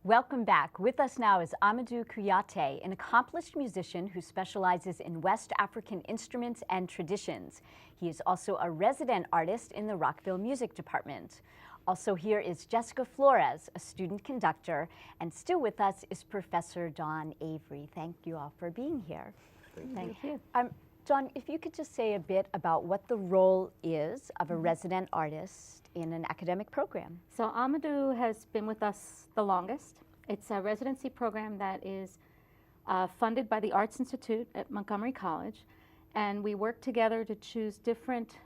Welcome back. With us now is Amadou Kouyaté, an accomplished musician who specializes in West African instruments and traditions. He is also a resident artist in the Rockville Music Department. Also here is Jessica Flores, a student conductor, and still with us is Professor Dawn Avery. Thank you all for being here. Thank you. Dawn, if you could just say a bit about what the role is of a resident artist in an academic program. So Amadou has been with us the longest. It's a residency program that is funded by the Arts Institute at Montgomery College, and we work together to choose different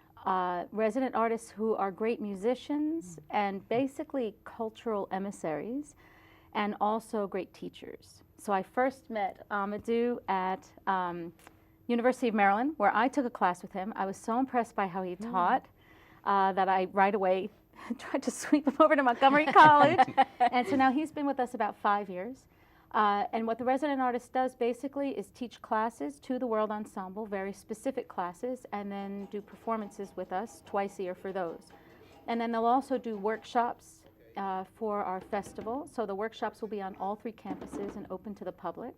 resident artists who are great musicians and basically cultural emissaries, and also great teachers. So I first met Amadou at University of Maryland, where I took a class with him. I was so impressed by how he taught that I right away tried to sweep him over to Montgomery College. And so now he's been with us about 5 years. And what the resident artist does basically is teach classes to the World Ensemble, very specific classes, and then do performances with us twice a year for those. And then they'll also do workshops for our festival. So the workshops will be on all 3 campuses and open to the public.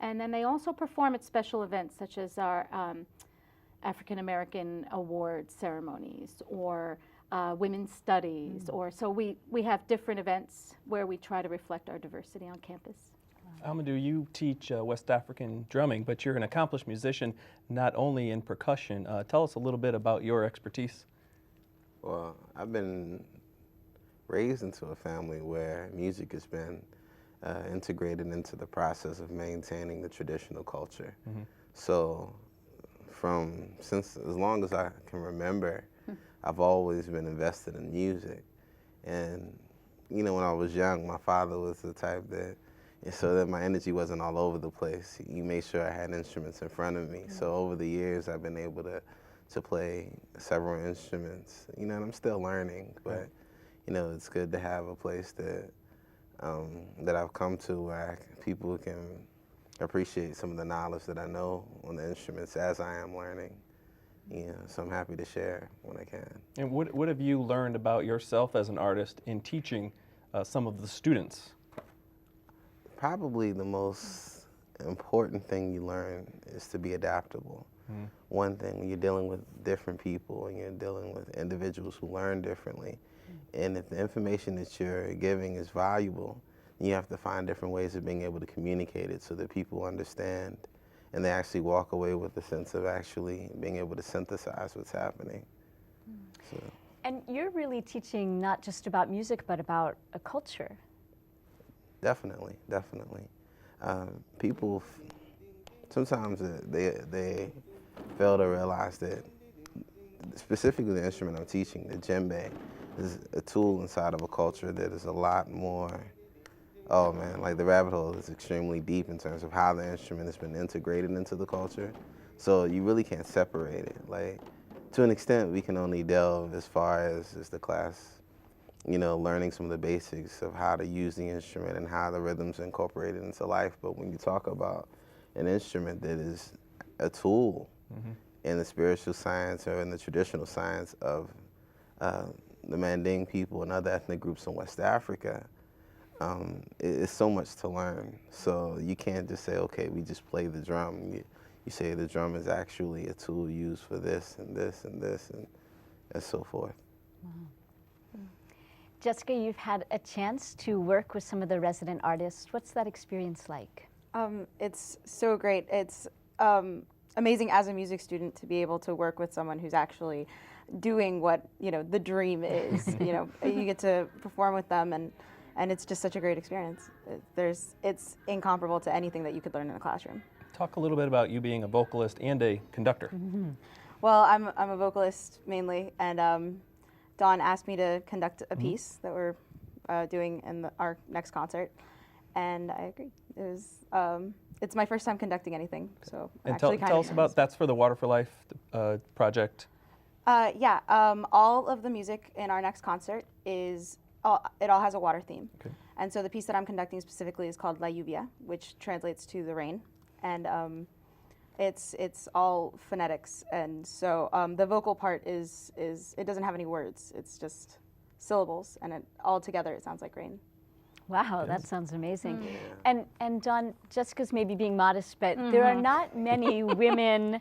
And then they also perform at special events such as our African American award ceremonies or women's studies, or so we have different events where we try to reflect our diversity on campus. Amadou, you teach West African drumming, but you're an accomplished musician not only in percussion. Tell us a little bit about your expertise. Well, I've been raised into a family where music has been integrated into the process of maintaining the traditional culture. So since as long as I can remember, I've always been invested in music. And you know, when I was young, my father was the type that, so that my energy wasn't all over the place. He made sure I had instruments in front of me. So over the years, I've been able to play several instruments. You know, and I'm still learning, but you know, it's good to have a place that I've come to where people can appreciate some of the knowledge that I know on the instruments as I am learning. Yeah, so I'm happy to share when I can. And what have you learned about yourself as an artist in teaching some of the students? Probably the most important thing you learn is to be adaptable. One thing, when you're dealing with different people and you're dealing with individuals who learn differently, and if the information that you're giving is valuable, you have to find different ways of being able to communicate it so that people understand and they actually walk away with a sense of actually being able to synthesize what's happening. So. And you're really teaching not just about music, but about a culture. Definitely, definitely. People, sometimes they fail to realize that specifically the instrument I'm teaching, the djembe, is a tool inside of a culture that is a lot more, oh man, like the rabbit hole is extremely deep in terms of how the instrument has been integrated into the culture. So you really can't separate it. Like, to an extent, we can only delve as far as the class, you know, learning some of the basics of how to use the instrument and how the rhythms are incorporated into life. But when you talk about an instrument that is a tool in the spiritual science or in the traditional science of the Manding people and other ethnic groups in West Africa, it's so much to learn. So you can't just say, okay, we just play the drum. You say the drum is actually a tool used for this and this and this and so forth. Wow. Jessica, you've had a chance to work with some of the resident artists. What's that experience like? It's so great. It's amazing as a music student to be able to work with someone who's actually doing what, you know, the dream is. You know, you get to perform with them, and it's just such a great experience. It's incomparable to anything that you could learn in a classroom. Talk a little bit about you being a vocalist and a conductor. Well, I'm a vocalist mainly, and Dawn asked me to conduct a piece that we're doing in our next concert, and I agreed. It was it's my first time conducting anything, so I'm and tell us about that's for the Water for Life project. Yeah, all of the music in our next concert it all has a water theme. Okay. And so the piece that I'm conducting specifically is called La Lluvia, which translates to the rain. And it's all phonetics. And so the vocal part is it doesn't have any words. It's just syllables, and all together it sounds like rain. Wow, that sounds amazing. Yeah. And Dawn, Jessica's maybe being modest, but there are not many women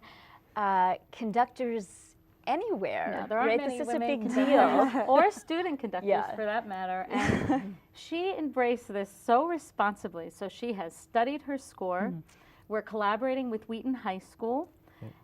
conductors anywhere. No, there aren't right? many This is a women big conductors deal. or student conductors Yeah. for that matter. And she embraced this so responsibly. So she has studied her score. We're collaborating with Wheaton High School.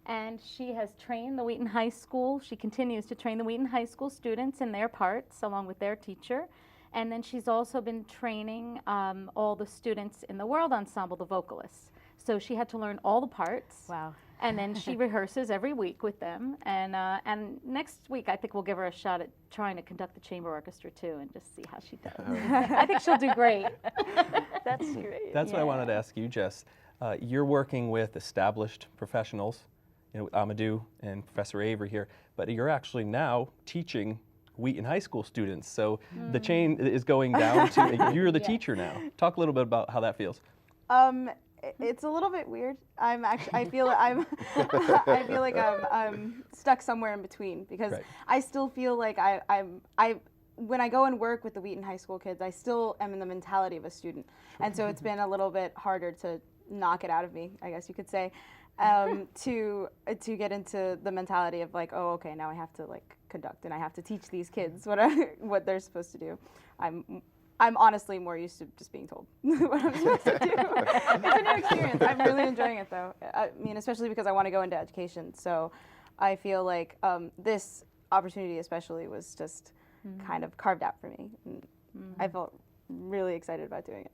And she has trained the Wheaton High School. She continues to train the Wheaton High School students in their parts along with their teacher. And then she's also been training all the students in the World Ensemble, the vocalists. So she had to learn all the parts. Wow. And then she rehearses every week with them. And next week, I think we'll give her a shot at trying to conduct the chamber orchestra too and just see how she does. I think she'll do great. That's great. That's what I wanted to ask you, Jess. You're working with established professionals, you know, Amadou and Professor Avery here, but you're actually now teaching Wheaton High School students. So the chain is going down to you're the teacher now. Talk a little bit about how that feels. It's a little bit weird. I feel like I'm stuck somewhere in between because I still feel like when I go and work with the Wheaton High School kids, I still am in the mentality of a student, and so it's been a little bit harder to knock it out of me, I guess you could say, to get into the mentality of like, oh, okay, now I have to like conduct and I have to teach these kids what they're supposed to do. I'm honestly more used to just being told what I'm supposed to do. It's a new experience. I'm really enjoying it though. I mean, especially because I want to go into education. So I feel like this opportunity especially was just kind of carved out for me. And I felt really excited about doing it.